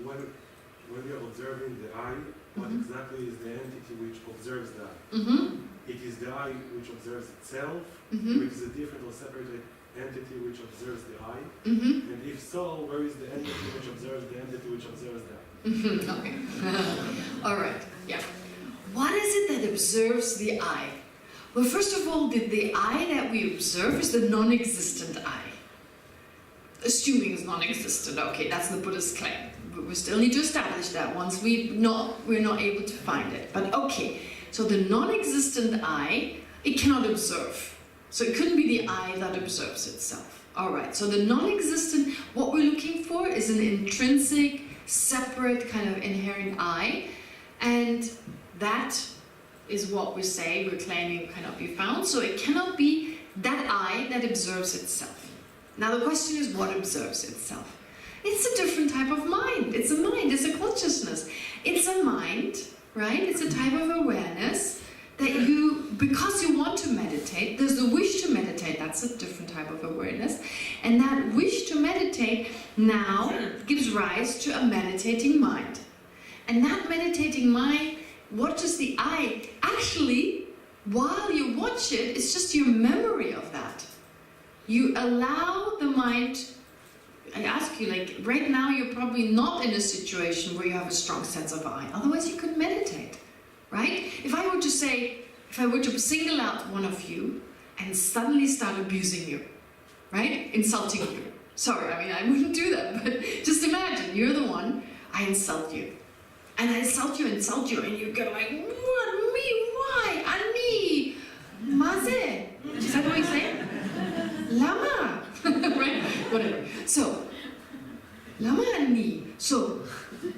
when we are observing the eye, what exactly is the entity which observes the eye? It is the eye which observes itself, or it is a different or separated entity which observes the eye? And if so, where is the entity which observes the entity which observes the eye? Okay. All right. Yeah. What is it that observes the eye? Well, first of all, the eye that we observe is the non-existent eye. Assuming it's non-existent. Okay, that's the Buddhist claim. We still need to establish that once we're not able to find it. But okay, so the non-existent eye, it cannot observe. So it couldn't be the eye that observes itself. All right, so the non-existent, what we're looking for is an intrinsic, separate kind of inherent eye, and that is what we're claiming cannot be found. So it cannot be that eye that observes itself. Now the question is, what observes itself? It's a different type of mind. It's a mind, it's a consciousness. It's a mind, right? It's a type of awareness that because you want to meditate, there's the wish to meditate, that's a different type of awareness. And that wish to meditate now gives rise to a meditating mind. And that meditating mind watches the eye. Actually, while you watch it, it's just your memory of that. You allow the mind, I ask you, like right now you're probably not in a situation where you have a strong sense of eye, otherwise you could meditate, right? If I were to single out one of you and suddenly start abusing you, right? Insulting you. Sorry, I mean, I wouldn't do that, but just imagine, you're the one, I insult you. And I insult you, and you go like, what, me, why, ani, maze. Is that what you say? Lama, right? Whatever. So, lama and me. So,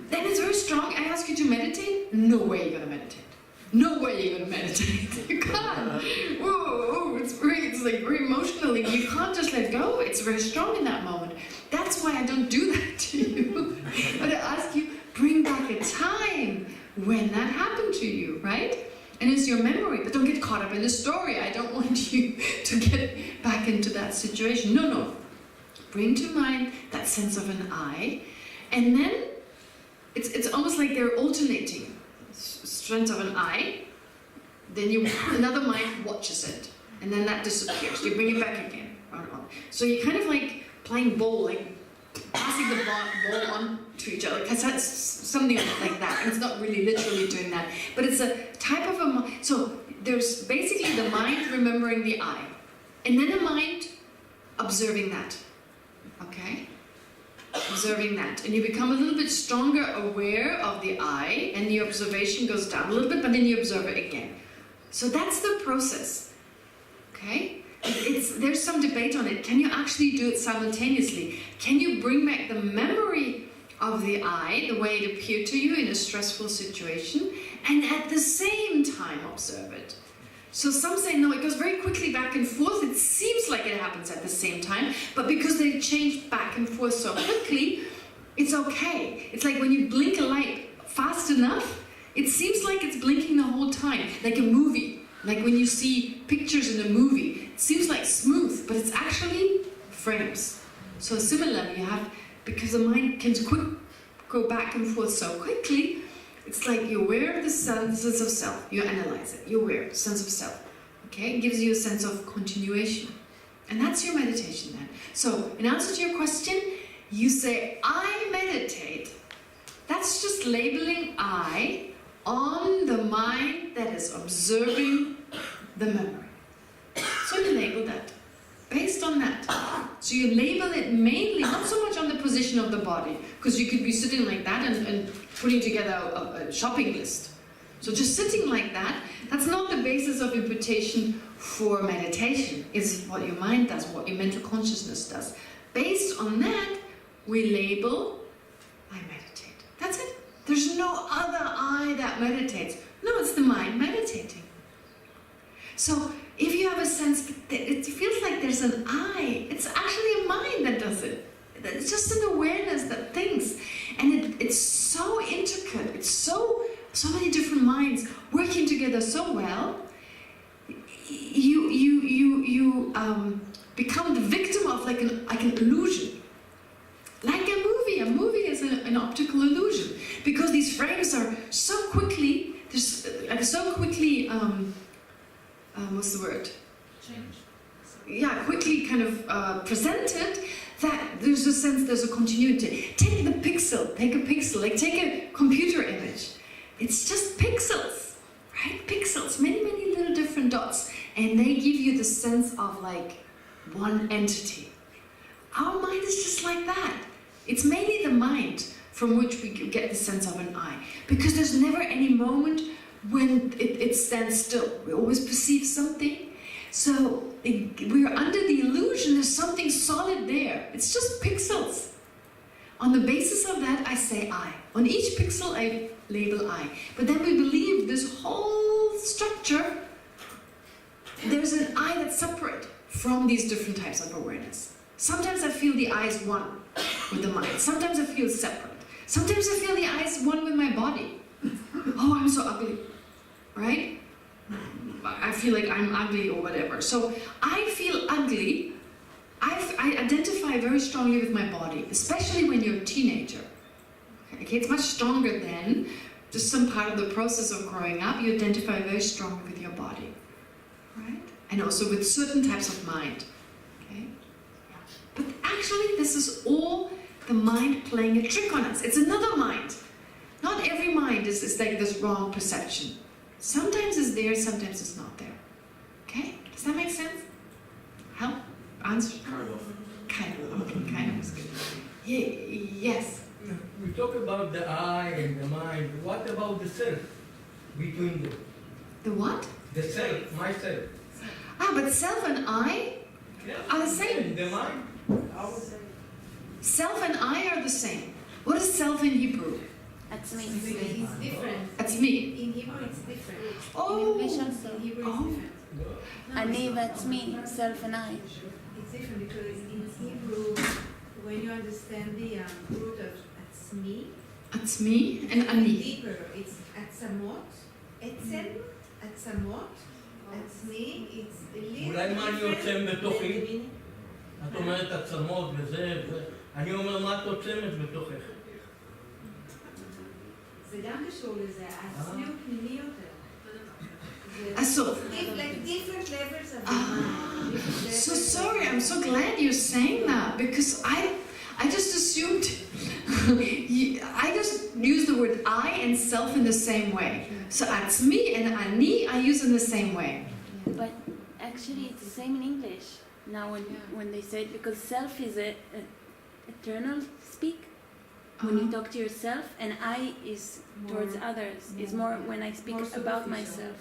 then it's very strong. I ask you to meditate. No way you're gonna meditate. No way you're gonna meditate. You can't. Whoa, it's like very emotionally. You can't just let go. It's very strong in that moment. That's why I don't do that to you. But I ask you, bring back a time when that happened to you, right? And it's your memory, but don't get caught up in the story. I don't want you to get back into that situation. No. Bring to mind that sense of an I, and then it's almost like they're alternating. Strength of an I, then another mind watches it, and then that disappears. You bring it back again. So you're kind of like playing ball, like passing the ball on to each other, because that's something like that. And it's not really literally doing that, but it's a type of a mind. So there's basically the mind remembering the I, and then a mind observing that. Okay? Observing that. And you become a little bit stronger aware of the I, and the observation goes down a little bit, but then you observe it again. So that's the process. Okay? There's some debate on it. Can you actually do it simultaneously? Can you bring back the memory of the I, the way it appeared to you in a stressful situation, and at the same time observe it? So some say, no, it goes very quickly back and forth. It seems like it happens at the same time, but because they change back and forth so quickly, it's okay. It's like when you blink a light fast enough, it seems like it's blinking the whole time, like a movie. Like when you see pictures in a movie, it seems like smooth, but it's actually frames. So similarly, because the mind can go back and forth so quickly, it's like you're aware of the sense of self. You analyze it. You're aware of the sense of self. Okay? It gives you a sense of continuation. And that's your meditation then. So, in answer to your question, you say, I meditate. That's just labeling I on the mind that is observing the memory. So you label that. Based on that. So you label it mainly, not so much on the position of the body, because you could be sitting like that and putting together a shopping list. So just sitting like that, that's not the basis of imputation for meditation. It's what your mind does, what your mental consciousness does. Based on that, we label, I meditate. That's it. There's no other I that meditates. No, it's the mind meditating. So if you have a sense that it feels like there's an I, it's actually a mind that does it. It's just an awareness that thinks. And it's so intricate. It's so many different minds working together so well. You become the victim of like an illusion. Like a movie. A movie is an optical optical illusion, because these frames are so quickly, what's the word? Yeah, quickly kind of presented, that there's a sense, there's a continuity. Take a pixel, like take a computer image. It's just pixels, right? Pixels, many, many little different dots. And they give you the sense of like one entity. Our mind is just like that. It's mainly the mind from which we get the sense of an I. Because there's never any moment when it stands still. We always perceive something. So we're under the illusion there's something solid there. It's just pixels. On the basis of that, I say I. On each pixel, I label I. But then we believe this whole structure, there's an I that's separate from these different types of awareness. Sometimes I feel the I is one with the mind. Sometimes I feel separate. Sometimes I feel the I is one with my body. Oh, I'm so ugly, right? I feel like I'm ugly or whatever. So I feel ugly. I identify very strongly with my body, especially when you're a teenager. Okay, it's much stronger then. Just some part of the process of growing up, you identify very strongly with your body, right? And also with certain types of mind. Okay, but actually, this is all the mind playing a trick on us. It's another mind. Not every mind is like this wrong perception. Sometimes it's there, sometimes it's not there. Okay? Does that make sense? Help? Answer? Kind of. Kind of. Okay, kind of is good. Yeah, yes. We talk about the I and the mind. What about the self between them? The what? The self, myself. Ah, but self and I are the same. And the mind? Self and I are the same. What is self in Hebrew? That's me. It's different. That's me. In Hebrew, it's different. Oh. In English also. In Hebrew, it's different. No, Ani, that's me. Self and I. It's different because in Hebrew, when you understand the root of atzmi, That's me and it's Ani. deeper. It's atzamot, etzem, atzamot, atzmi. It's a little אולי מה אני different עוצם than בתוכי? the meaning. את אומרת עצמות וזה, אני אומר מה את עוצמת בתוכך? זה גם קשור לזה, העצמי הוא פנימי יותר. So, Like different levels of the mind. Different so levels sorry, of- I'm so glad you're saying that, because I just assumed, I just use the word I and self in the same way. So that's me and Ani I use in the same way. But actually, it's the same in English. Now, when they say it, because self is a eternal speak. When you talk to yourself, and I is towards others. Is more when I speak more about superficial. myself.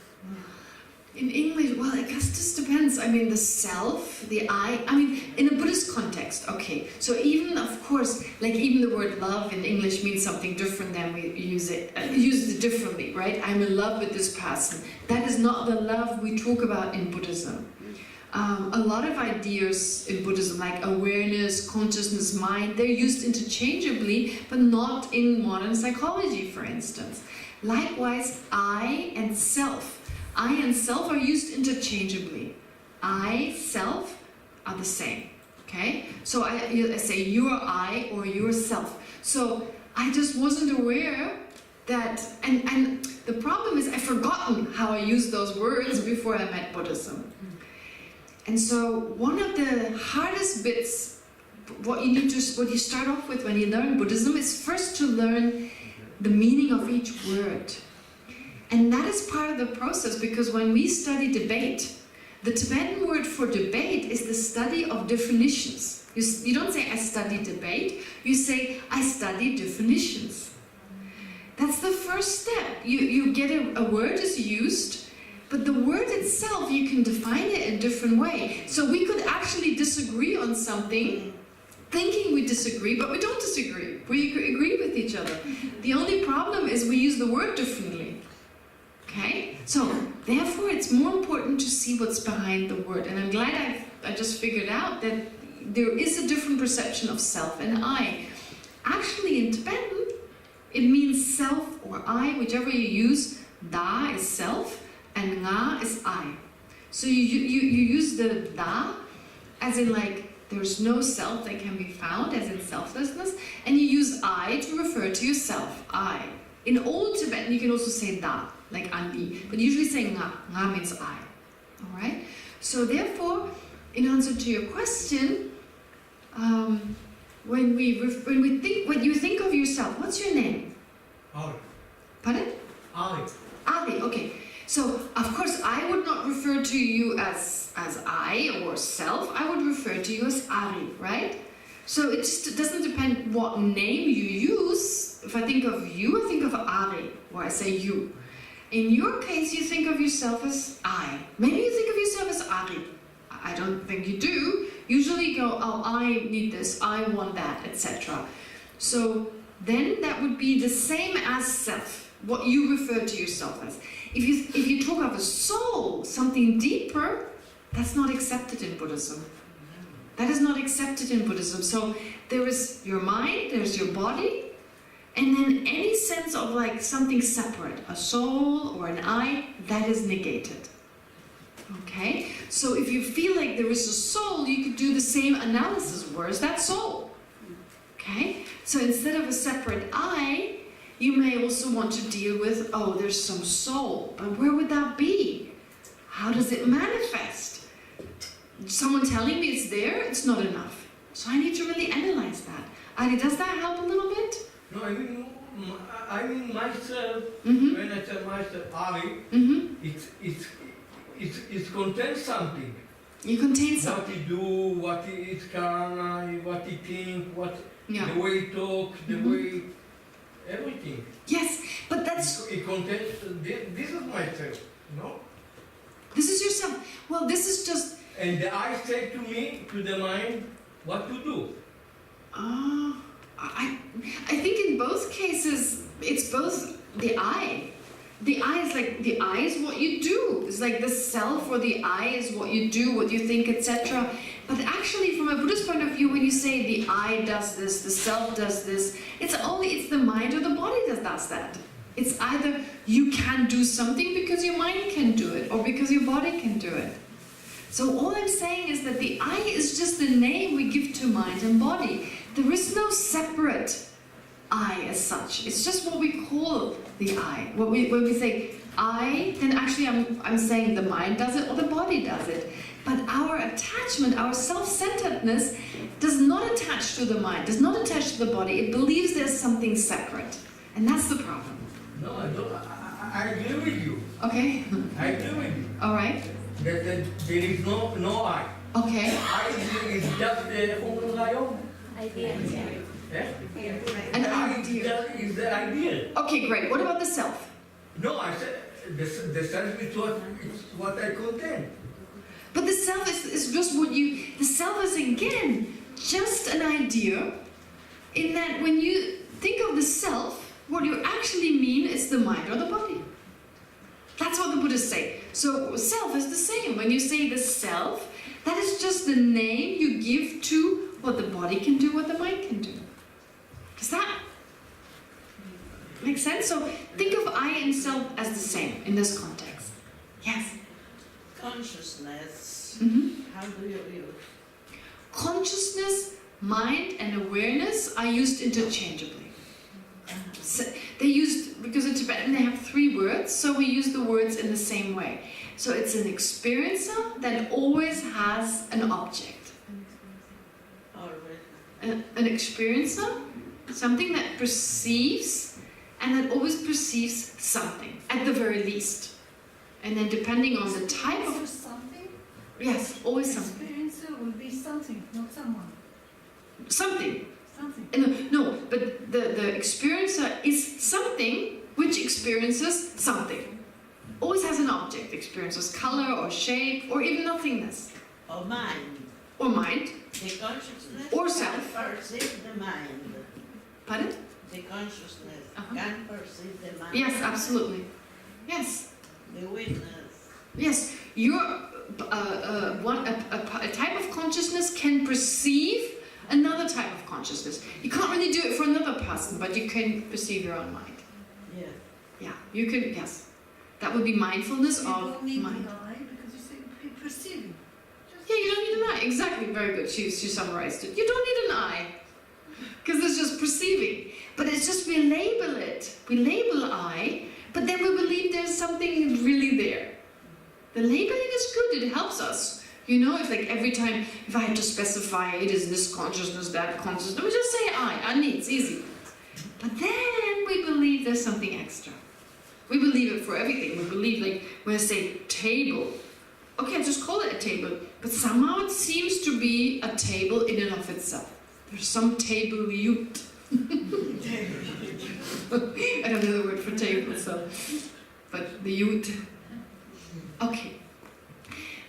In English, well, I guess this depends. I mean, the self, the I mean, in a Buddhist context, okay. So even, of course, like even the word love in English means something different than we use it differently, right? I'm in love with this person. That is not the love we talk about in Buddhism. A lot of ideas in Buddhism, like awareness, consciousness, mind, they're used interchangeably, but not in modern psychology, for instance. Likewise, I and self are used interchangeably. I, self are the same. Okay? So I say you are I or you are self. So I just wasn't aware that, and the problem is I've forgotten how I used those words before I met Buddhism. And so one of the hardest bits, what you start off with when you learn Buddhism is first to learn the meaning of each word. And that is part of the process, because when we study debate, the Tibetan word for debate is the study of definitions. You don't say, I study debate, you say, I study definitions. That's the first step. You get a word is used, but the word itself, you can define it a different way. So we could actually disagree on something, thinking we disagree, but we don't disagree. We agree with each other. The only problem is we use the word differently. Okay? So, therefore, it's more important to see what's behind the word. And I'm glad I just figured out that there is a different perception of self and I. Actually, in Tibetan, it means self or I, whichever you use. Da is self, and Nga is I. So you use the Da as in like There's no self that can be found, as in selflessness, and you use I to refer to yourself, I. In Old Tibetan, you can also say da, like Andi, but usually say nga. Nga means I. All right? So therefore, in answer to your question, when you think of yourself, what's your name? Ali. Pardon? Ali. Ali, okay. So, of course, I would not refer to you as I or self. I would refer to you as Ari, right? So it just doesn't depend what name you use. If I think of you, I think of Ari, or I say you. In your case, you think of yourself as I. Maybe you think of yourself as Ari. I don't think you do. Usually you go, oh, I need this, I want that, etc. So then that would be the same as self, what you refer to yourself as. If you talk of a soul, something deeper, that's not accepted in Buddhism. That is not accepted in Buddhism. So there is your mind, there's your body, and then any sense of like something separate, a soul or an I, that is negated. Okay? So if you feel like there is a soul, you could do the same analysis. Where is that soul? Okay? So instead of a separate I, you may also want to deal with, oh, there's some soul, but where would that be? How does it manifest? Someone telling me it's there, it's not enough. So I need to really analyze that. Ari, does that help a little bit? No, I mean myself, Mm-hmm. when I tell myself Ali, Mm-hmm. it contains something. You contain What something. he do, what he is karma, what he think, what Yeah. the way he talk, the way everything. Yes, but that's... It contains, this is myself, no? This is yourself. Well, this is just... And the I say to me, to the mind, what to do. I think in both cases, it's both the I. The I is like, the I is what you do. It's like the self or the I is what you do, what you think, etc. But actually, from a Buddhist point of view, when you say the I does this, the self does this, it's the mind or the body that does that. It's either you can do something because your mind can do it, or because your body can do it. So all I'm saying is that the I is just the name we give to mind and body. There is no separate I as such. It's just what we call the I. When we say I, then actually I'm saying the mind does it or the body does it. But our attachment, our self-centeredness, does not attach to the mind, does not attach to the body. It believes there's something separate. And that's the problem. No, I don't. I agree with you. Okay? I agree with you. All right? That there is no I. Okay. I is just the Idea. An I idea. is the idea. Okay, great. What about the self? No, I said the self is what I contain. But the self is just what you... The self is, again, just an idea, in that when you think of the self, what you actually mean is the mind or the body. That's what the Buddhists say. So self is the same. When you say the self, that is just the name you give to what the body can do, what the mind can do. Does that make sense? So think of I and self as the same in this context. Yes? Consciousness, Mm-hmm. how do you use? Consciousness, mind, and awareness are used interchangeably. So they used, because in Tibetan they have 3 words, so we use the words in the same way. So it's an experiencer that always has an object. Always. An experiencer, something that perceives, and that always perceives something, at the very least. And then depending on the type of... something? Yes, always something. Experiencer will be something, not someone. Something. Something. No, but the experiencer is something which experiences something. Always has an object, experiences color or shape or even nothingness. Or mind. Or mind. The consciousness Or can self. perceive the mind. Pardon? The consciousness Uh-huh. can perceive the mind. Yes, absolutely. Yes. The witness. Yes. Your a type of consciousness can perceive another type of consciousness. You can't really do it for another person, but you can perceive your own mind. Yes. Yeah, you can, yes. That would be mindfulness You of don't need mind. the eye because you say perceiving. Just Yeah, you don't need an eye. Exactly, very good. She summarized it. You don't need an eye. Because it's just perceiving. But it's just we label it. We label I, but then we believe there's something really there. The labeling is good, it helps us. You know, it's like every time, if I had to specify it is this consciousness, that consciousness, we just say I need, it's easy. But then we believe there's something extra. We believe it for everything. We believe, like, when I say table, okay, just call it a table, but somehow it seems to be a table in and of itself. There's some table-ute. I don't know the word for table, so, but the ute. Okay.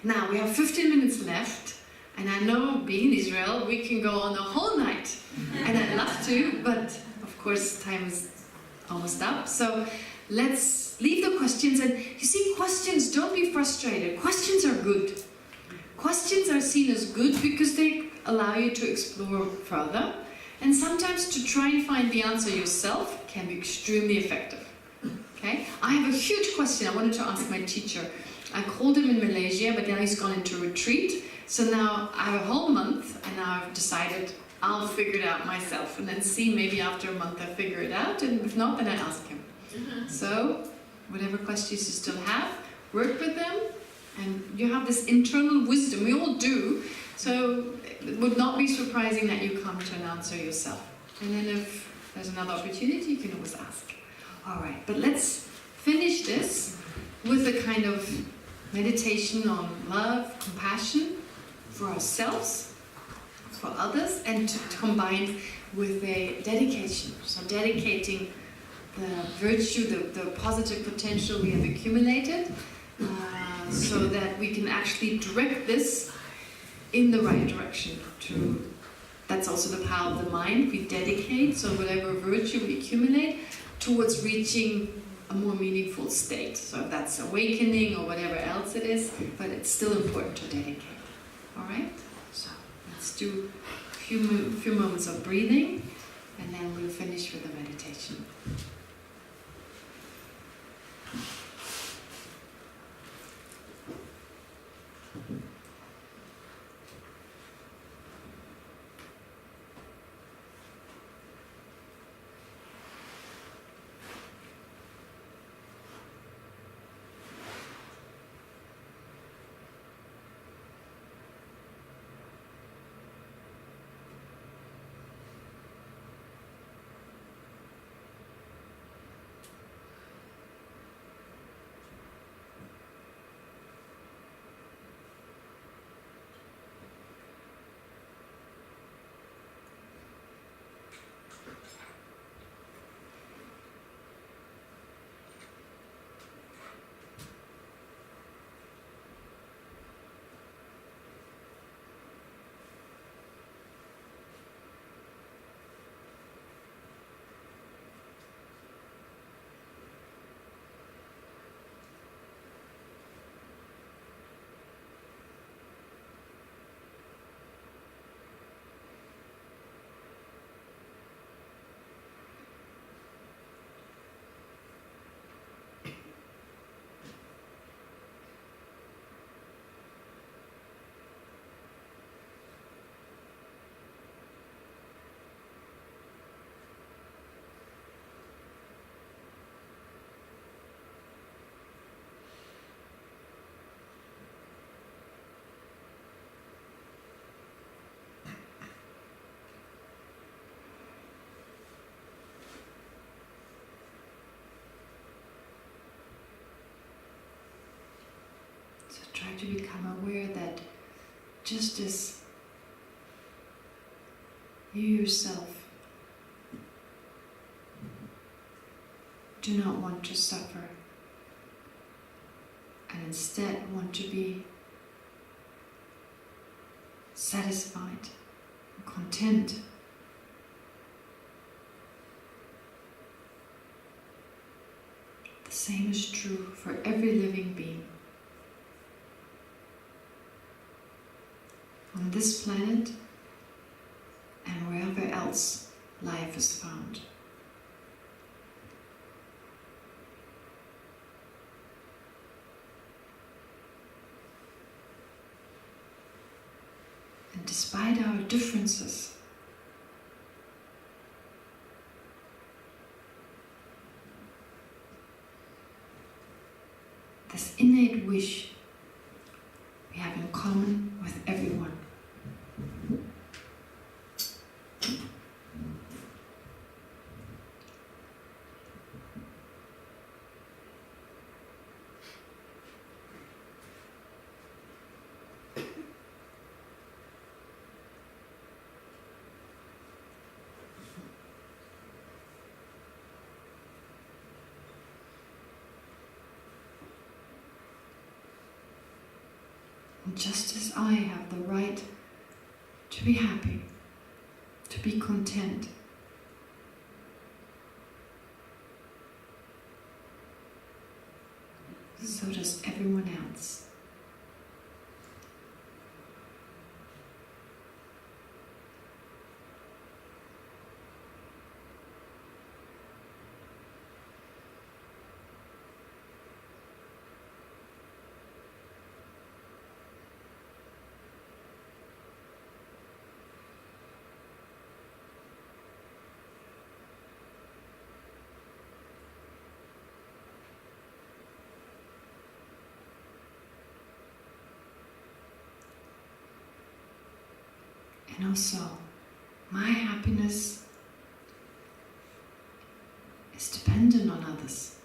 Now, we have 15 minutes left, and I know, being in Israel, we can go on a whole night, and I'd love to, but of course, time is almost up, so let's leave the questions, and you see, questions, don't be frustrated. Questions are good. Questions are seen as good because they allow you to explore further, and sometimes to try and find the answer yourself can be extremely effective. Okay? I have a huge question I wanted to ask my teacher. I called him in Malaysia, but now he's gone into retreat. So now I have a whole month, and now I've decided I'll figure it out myself, and then see, maybe after a month I figure it out, and if not, then I ask him. So, whatever questions you still have, work with them, and you have this internal wisdom, we all do, so it would not be surprising that you come to an answer yourself. And then if there's another opportunity, you can always ask. Alright, but let's finish this with a kind of meditation on love, compassion for ourselves, for others, and to combine with a dedication. So dedicating the virtue, the positive potential we have accumulated, so that we can actually direct this in the right direction. That's also the power of the mind. We dedicate, so whatever virtue we accumulate, towards reaching a more meaningful state. So if that's awakening or whatever else it is, but it's still important to dedicate. Alright? So let's do a few moments of breathing, and then we'll finish with the meditation. So try to become aware that just as you yourself do not want to suffer, and instead want to be satisfied, content, the same is true for every living being. On this planet and wherever else life is found. despite our differences, this innate wish we have in common with everyone. And just as I have the right to be happy, to be content, so does everyone else. And also, my happiness is dependent on others.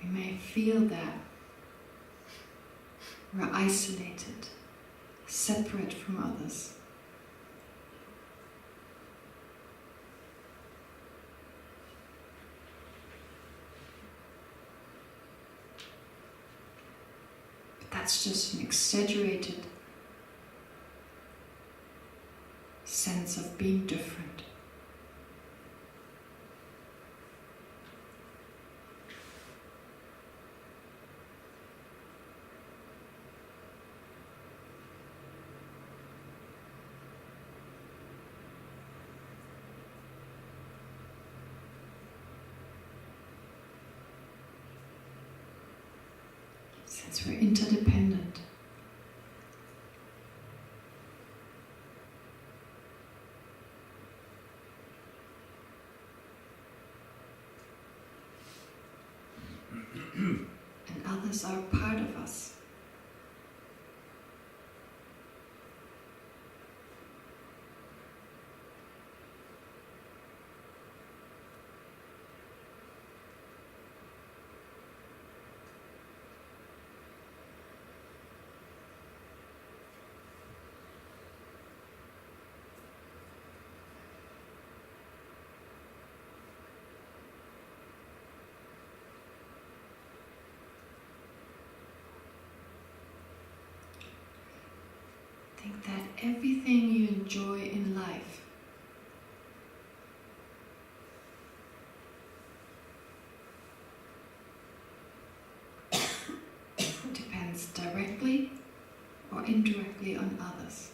We may feel that we're isolated, separate from others. But that's just an exaggerated sense of being different. Since we're interdependent, and others are a part of us. Think that everything you enjoy in life depends directly or indirectly on others.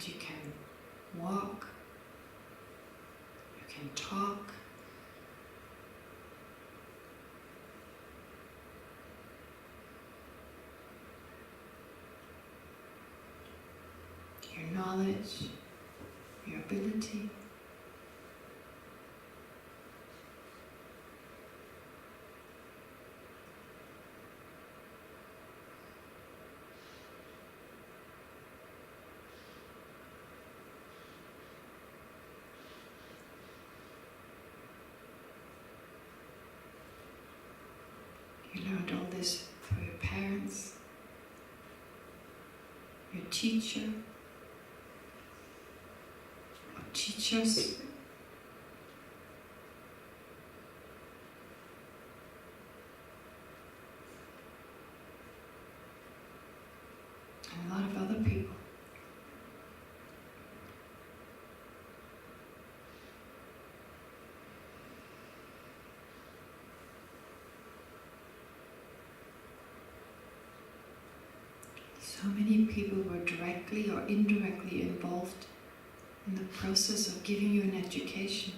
You can walk, you can talk, your knowledge, your ability. You learned all this through your parents, your teacher, or teachers. And a lot of other people. many people were directly or indirectly involved in the process of giving you an education.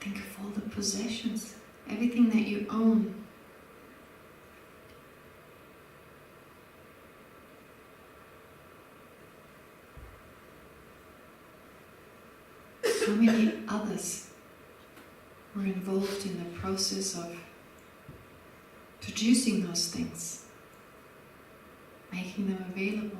Think of all the possessions, everything that you own. How many others were involved in the process of producing those things, making them available?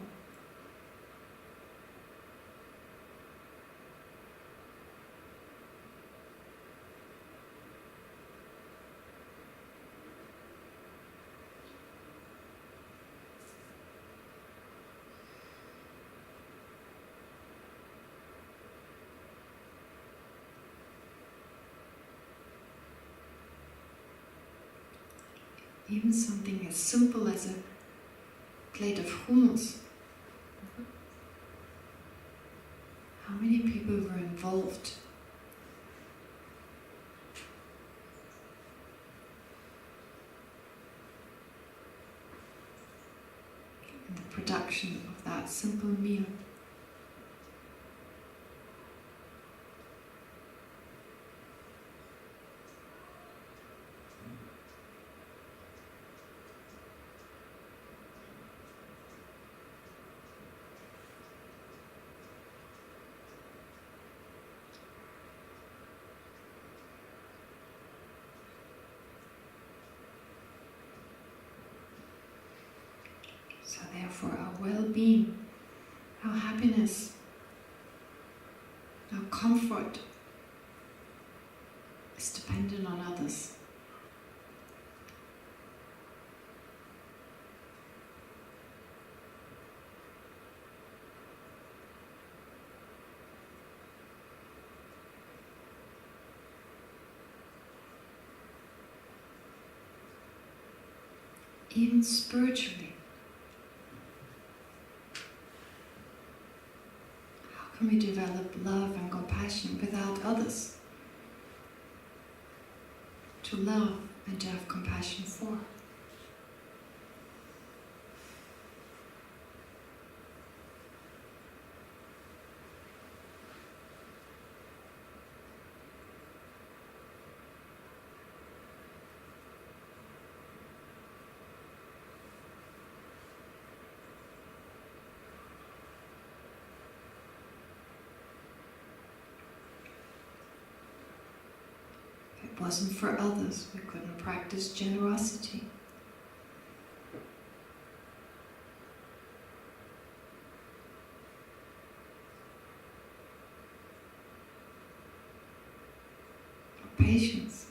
Even something as simple as a plate of hummus. How many people were involved? In the production of that simple meal. So therefore our well-being, our happiness, our comfort is dependent on others. Even spiritually. How can we develop love and compassion without others to love and to have compassion for? If it wasn't for others, we couldn't practice generosity. Or patience.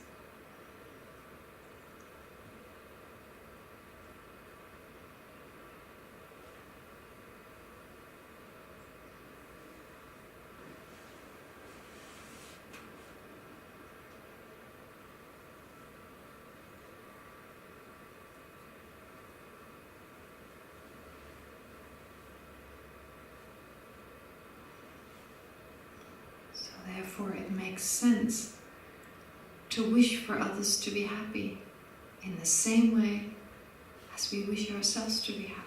So therefore it makes sense to wish for others to be happy in the same way as we wish ourselves to be happy.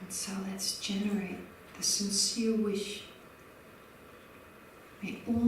And so let's generate the sincere wish. May all